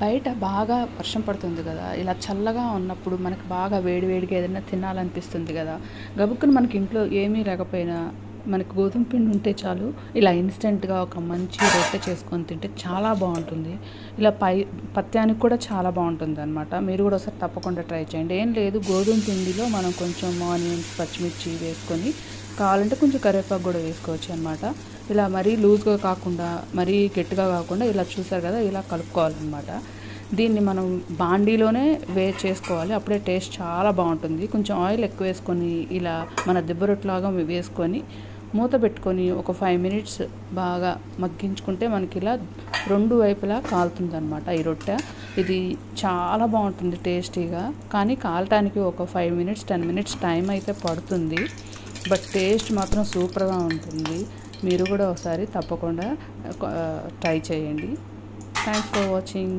బయట బాగా వర్షం పడుతుంది కదా, ఇలా చల్లగా ఉన్నప్పుడు మనకు బాగా వేడివేడిగా ఏదైనా తినాలనిపిస్తుంది కదా. గబుక్కున మనకి ఇంట్లో ఏమీ లేకపోయినా మనకు గోధుమ పిండి ఉంటే చాలు, ఇలా ఇన్స్టెంట్గా ఒక మంచి రొట్టె చేసుకొని తింటే చాలా బాగుంటుంది. ఇలా పత్యానికి కూడా చాలా బాగుంటుంది అనమాట. మీరు కూడా ఒకసారి తప్పకుండా ట్రై చేయండి. ఏం లేదు, గోధుమ పిండిలో మనం కొంచెం ఆనియన్స్, పచ్చిమిర్చి వేసుకొని, కావాలంటే కొంచెం కరివేపాకు కూడా వేసుకోవచ్చు అనమాట. ఇలా మరీ లూజ్గా కాకుండా మరీ గట్టిగా కాకుండా ఇలా చూసారు కదా, ఇలా కలుపుకోవాలన్నమాట. దీన్ని మనం బాండీలోనే చేసుకోవాలి, అప్పుడే టేస్ట్ చాలా బాగుంటుంది. కొంచెం ఆయిల్ ఎక్కువ వేసుకొని ఇలా మన దిబ్బ రొట్టెలాగా వేసుకొని మూత పెట్టుకొని ఒక 5 minutes బాగా మగ్గించుకుంటే మనకి ఇలా 2 వైపులా కాలుతుంది అనమాట ఈ రొట్టె. ఇది చాలా బాగుంటుంది టేస్టీగా, కానీ కాలటానికి ఒక 5 minutes 10 minutes టైం అయితే పడుతుంది. బట్ టేస్ట్ మాత్రం సూపర్గా ఉంటుంది. మీరు కూడా ఒకసారి తప్పకుండా ట్రై చేయండి. Thanks for watching.